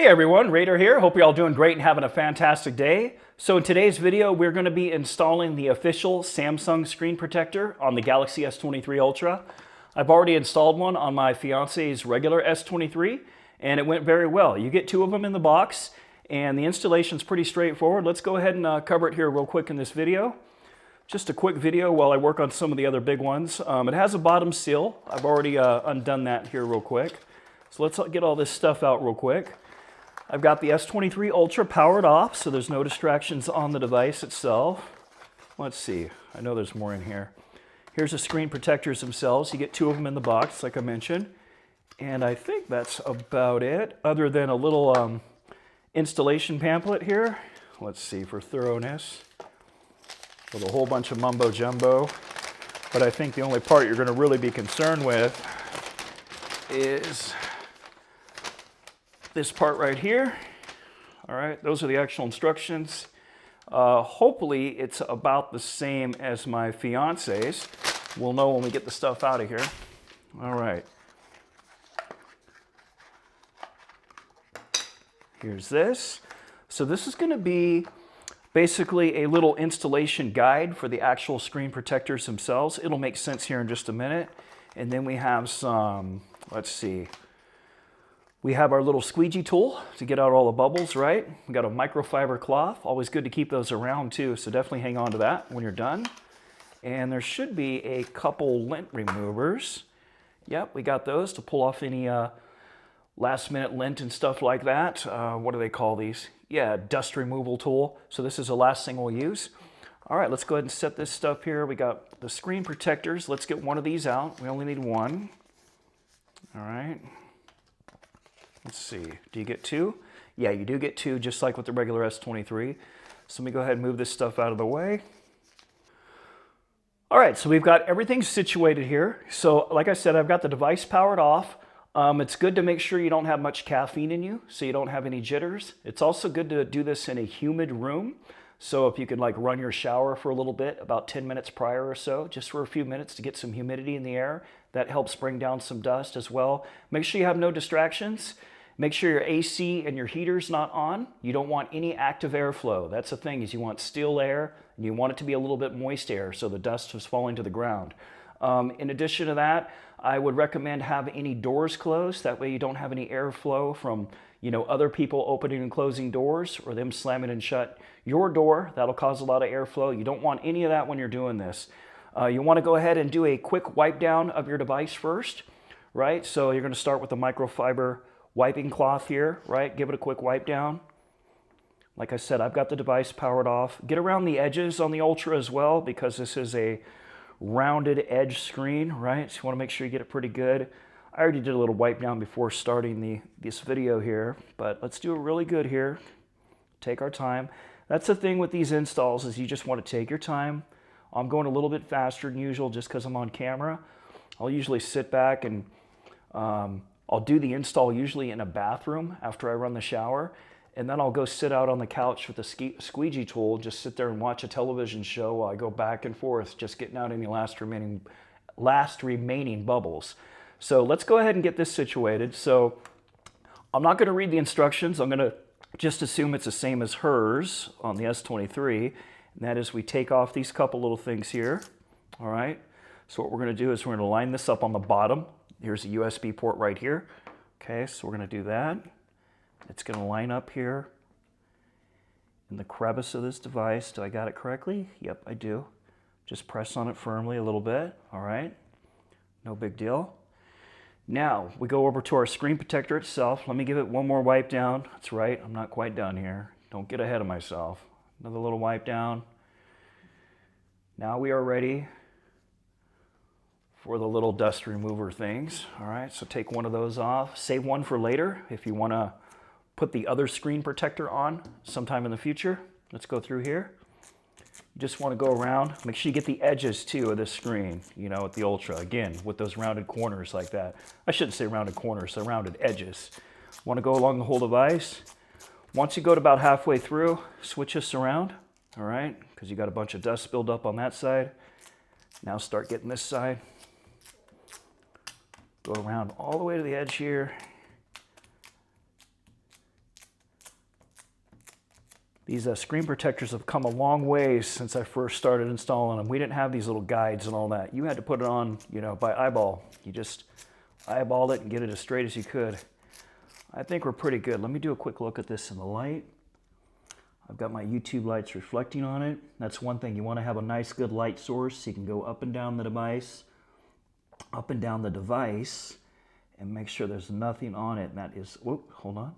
Hey everyone, Raider here. Hope you're all doing great and having a fantastic day. So in today's video, we're going to be installing the official Samsung screen protector on the Galaxy S23 Ultra. I've already installed one on my fiance's regular S23 and it went very well. You get two of them in the box and the installation's pretty straightforward. Let's go ahead and cover it here real quick in this video. Just a quick video while I work on some of the other big ones. It has a bottom seal. I've already undone that here real quick. So let's get all this stuff out real quick. I've got the S23 Ultra powered off, so there's no distractions on the device itself. Let's see, I know there's more in here. Here's the screen protectors themselves. You get two of them in the box, like I mentioned. And I think that's about it, other than a little installation pamphlet here. Let's see, for thoroughness. With a whole bunch of mumbo jumbo. But I think the only part you're going to really be concerned with is this part right here. All right, those are the actual instructions. Hopefully it's about the same as my fiance's. We'll know when we get the stuff out of here. All right. Here's this. So this is going to be basically a little installation guide for the actual screen protectors themselves. It'll make sense here in just a minute. And then we have some, let's see. We have our little squeegee tool to get out all the bubbles, right? We got a microfiber cloth, always good to keep those around too, so definitely hang on to that when you're done. And there should be a couple lint removers. Yep, we got those to pull off any last minute lint and stuff like that. What do they call these? Yeah, dust removal tool. So this is the last thing we'll use. All right, let's go ahead and set this stuff here. We got the screen protectors. Let's get one of these out. We only need one. All right. Let's see, do you get two? Yeah, you do get two, just like with the regular S23. So let me go ahead and move this stuff out of the way. All right, so we've got everything situated here. So like I said, I've got the device powered off. It's good to make sure you don't have much caffeine in you, so you don't have any jitters. It's also good to do this in a humid room. So if you could like run your shower for a little bit, about 10 minutes prior or so, just for a few minutes to get some humidity in the air, that helps bring down some dust as well. Make sure you have no distractions. Make sure your AC and your heater's not on. You don't want any active airflow. That's the thing, is you want still air and you want it to be a little bit moist air so the dust is falling to the ground. In addition to that, I would recommend having any doors closed. That way you don't have any airflow from other people opening and closing doors or them slamming and shut your door. That'll cause a lot of airflow. You don't want any of that when you're doing this. You want to go ahead and do a quick wipe down of your device first, right? So you're going to start with the microfiber wiping cloth here, right? Give it a quick wipe down. Like I said, I've got the device powered off. Get around the edges on the Ultra as well, because this is a rounded edge screen, right? So you want to make sure you get it pretty good. I already did a little wipe down before starting this video here, but let's do it really good here. Take our time. That's the thing with these installs, is you just want to take your time. I'm going a little bit faster than usual just because I'm on camera. I'll usually sit back and I'll do the install usually in a bathroom after I run the shower, and then I'll go sit out on the couch with the squeegee tool, just sit there and watch a television show while I go back and forth, just getting out any last remaining bubbles. So let's go ahead and get this situated. So I'm not going to read the instructions. I'm going to just assume it's the same as hers on the S23, and that is we take off these couple little things here. All right. So what we're going to do is we're going to line this up on the bottom. Here's a USB port right here. Okay, so we're going to do that. It's going to line up here in the crevice of this device. Do I got it correctly? Yep, I do. Just press on it firmly a little bit. All right, no big deal. Now we go over to our screen protector itself. Let me give it one more wipe down. That's right, I'm not quite done here. Don't get ahead of myself. Another little wipe down. Now we are ready for the little dust remover things. All right, so take one of those off. Save one for later if you want to put the other screen protector on sometime in the future. Let's go through here. You just want to go around. Make sure you get the edges too of this screen, with the Ultra. Again, with those rounded corners like that. I shouldn't say rounded corners, so rounded edges. Want to go along the whole device. Once you go to about halfway through, switch this around, all right? Because you got a bunch of dust build up on that side. Now start getting this side. Go around all the way to the edge here. These screen protectors have come a long ways since I first started installing them. We didn't have these little guides and all that. You had to put it on, you know, by eyeball. You just eyeball it and get it as straight as you could. I think we're pretty good. Let me do a quick look at this in the light. I've got my YouTube lights reflecting on it. That's one thing. You want to have a nice, good light source so you can go up and down the device, and make sure there's nothing on it. And that is, whoop, hold on.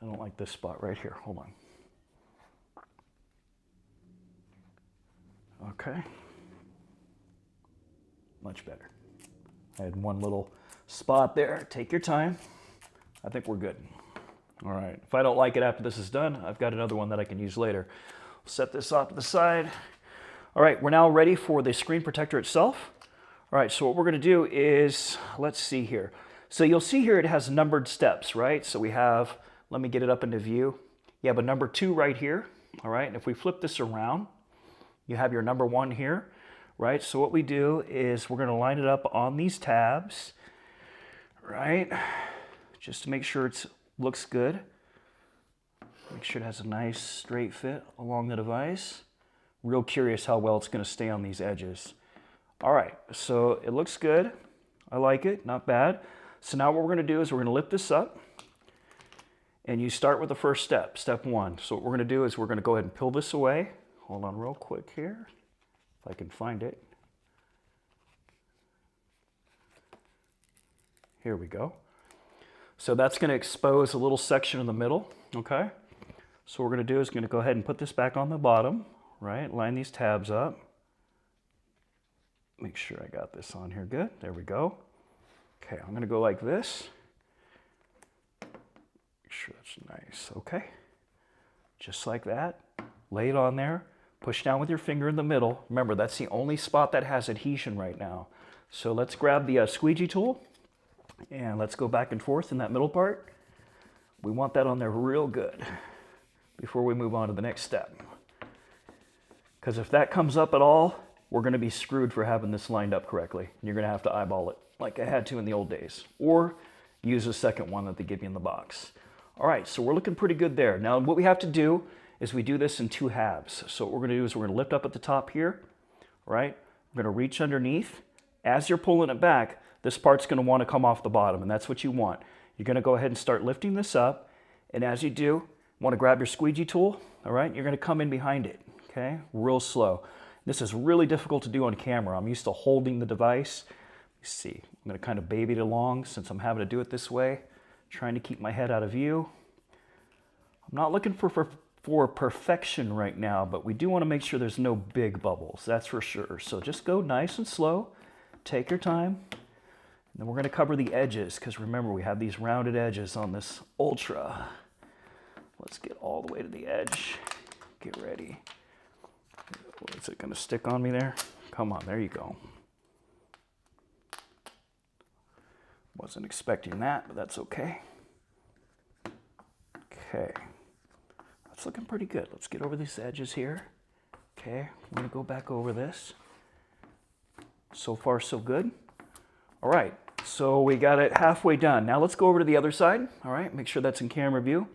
I don't like this spot right here. Hold on. Okay. Much better. I had one little spot there. Take your time. I think we're good. All right. If I don't like it after this is done, I've got another one that I can use later. Set this off to the side. All right. We're now ready for the screen protector itself. All right. So what we're going to do is, let's see here. So you'll see here it has numbered steps, right? So we have, let me get it up into view. You have a number 2 right here. All right. And if we flip this around, you have your number 1 here. Right, so what we do is we're going to line it up on these tabs, right, just to make sure it looks good. Make sure it has a nice straight fit along the device. Real curious how well it's going to stay on these edges. All right, so it looks good. I like it, not bad. So now what we're going to do is we're going to lift this up, and you start with the first step, step 1. So what we're going to do is we're going to go ahead and peel this away. Hold on real quick here. If I can find it. Here we go. So that's going to expose a little section in the middle, okay? So what we're going to do is going to go ahead and put this back on the bottom, right? Line these tabs up. Make sure I got this on here good. There we go. Okay, I'm going to go like this. Make sure that's nice, okay? Just like that. Lay it on there. Push down with your finger in the middle. Remember, that's the only spot that has adhesion right now. So let's grab the squeegee tool and let's go back and forth in that middle part. We want that on there real good before we move on to the next step. Because if that comes up at all, we're going to be screwed for having this lined up correctly. And you're going to have to eyeball it like I had to in the old days. Or use a second one that they give you in the box. All right, so we're looking pretty good there. Now what we have to do is we do this in 2 halves. So what we're going to do is we're going to lift up at the top here, right? We're going to reach underneath. As you're pulling it back, this part's going to want to come off the bottom, and that's what you want. You're going to go ahead and start lifting this up, and as you do, you want to grab your squeegee tool, all right? You're going to come in behind it, okay? Real slow. This is really difficult to do on camera. I'm used to holding the device. You see, I'm going to kind of baby it along since I'm having to do it this way, trying to keep my head out of view. I'm not looking for perfection right now, but we do want to make sure there's no big bubbles, that's for sure. So just go nice and slow, take your time, and then we're going to cover the edges, because remember, we have these rounded edges on this Ultra. Let's get all the way to the edge. Get ready. Is it going to stick on me there? Come on, there you go. Wasn't expecting that, but that's okay. Okay. It's looking pretty good. Let's get over these edges here. Okay, I'm going to go back over this. So far, so good. All right, so we got it halfway done. Now let's go over to the other side. All right, make sure that's in camera view.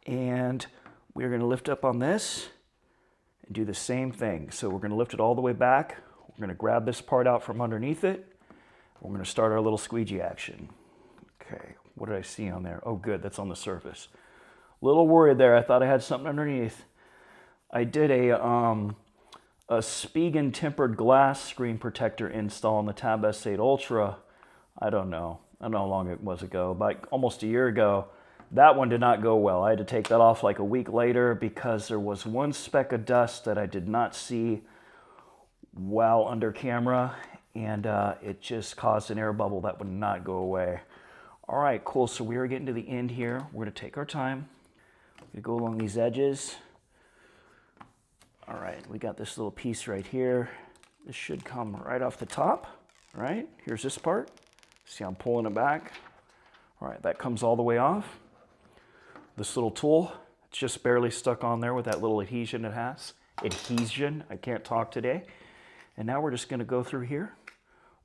And we're going to lift up on this and do the same thing. So we're going to lift it all the way back. We're going to grab this part out from underneath it. We're going to start our little squeegee action. Okay, what did I see on there? Oh, good, that's on the surface. Little worried there. I thought I had something underneath. I did a Spigen tempered glass screen protector install on the Tab S8 Ultra. I don't know how long it was ago, but almost a year ago. That one did not go well. I had to take that off like a week later because there was one speck of dust that I did not see while under camera, and it just caused an air bubble that would not go away. All right, cool. So we are getting to the end here. We're going to take our time. We're going to go along these edges. All right, we got this little piece right here. This should come right off the top, right? Here's this part. See, I'm pulling it back. All right, that comes all the way off. This little tool, it's just barely stuck on there with that little adhesion it has. Adhesion, I can't talk today. And now we're just going to go through here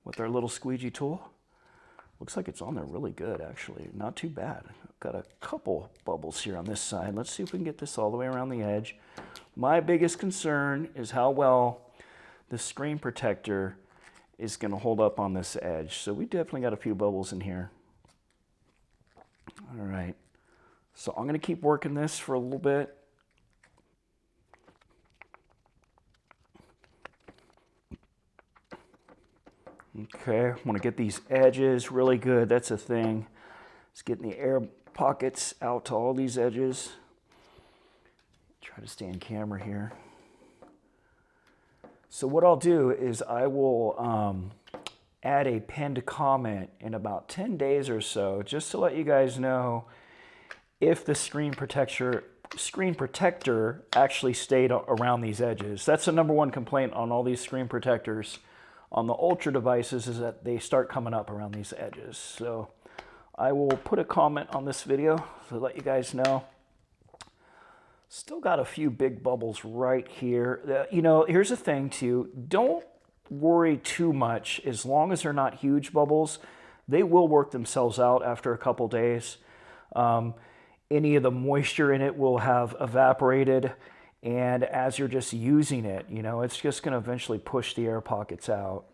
with our little squeegee tool. Looks like it's on there really good, actually. Not too bad. I've got a couple bubbles here on this side. Let's see if we can get this all the way around the edge. My biggest concern is how well the screen protector is going to hold up on this edge. So we definitely got a few bubbles in here. All right. So I'm going to keep working this for a little bit. Okay, I want to get these edges really good. That's a thing. It's getting the air pockets out to all these edges. Try to stay in camera here. So what I'll do is I will add a pinned comment in about 10 days or so, just to let you guys know if the screen protector actually stayed around these edges. That's the number 1 complaint on all these screen protectors on the Ultra devices, is that they start coming up around these edges. So I will put a comment on this video to let you guys know. Still got a few big bubbles right here. You know, here's the thing too. Don't worry too much. As long as they're not huge bubbles, they will work themselves out after a couple days. Any of the moisture in it will have evaporated. And as you're just using it, you know, it's just going to eventually push the air pockets out.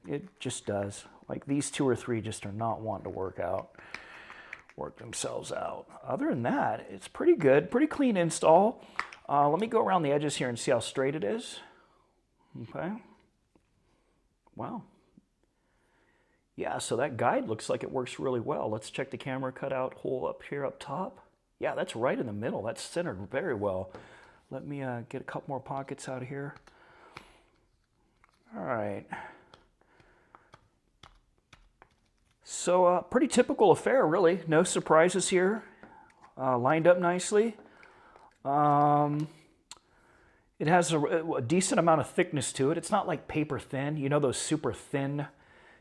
It just does. Like these 2 or 3 just are not wanting to work themselves out. Other than that, it's pretty good, pretty clean install. Let me go around the edges here and see how straight it is. Okay. Wow. Yeah, so that guide looks like it works really well. Let's check the camera cutout hole up here up top. Yeah, that's right in the middle. That's centered very well. Let me get a couple more pockets out of here. All right. So pretty typical affair, really. No surprises here. Lined up nicely. It has a decent amount of thickness to it. It's not like paper thin. You know those super thin,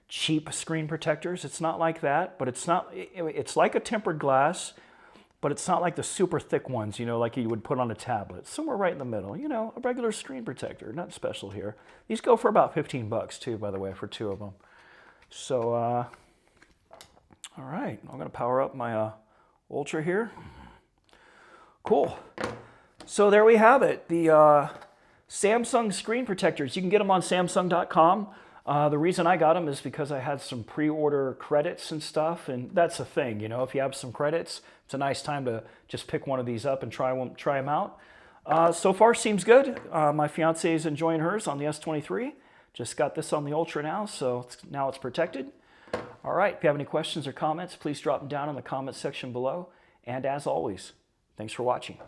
cheap screen protectors? It's not like that, but it's not. It's like a tempered glass. But it's not like the super thick ones, you know, like you would put on a tablet. Somewhere right in the middle, you know, a regular screen protector, not special here. These go for about 15 bucks too, by the way, for 2 of them. So, all right, I'm gonna power up my Ultra here. Cool. So there we have it, the Samsung screen protectors. You can get them on Samsung.com. The reason I got them is because I had some pre-order credits and stuff, and that's the thing, you know, if you have some credits, it's a nice time to just pick one of these up and try them out. So far, seems good. My fiance is enjoying hers on the S23. Just got this on the Ultra now, so now it's protected. All right, if you have any questions or comments, please drop them down in the comments section below. And as always, thanks for watching.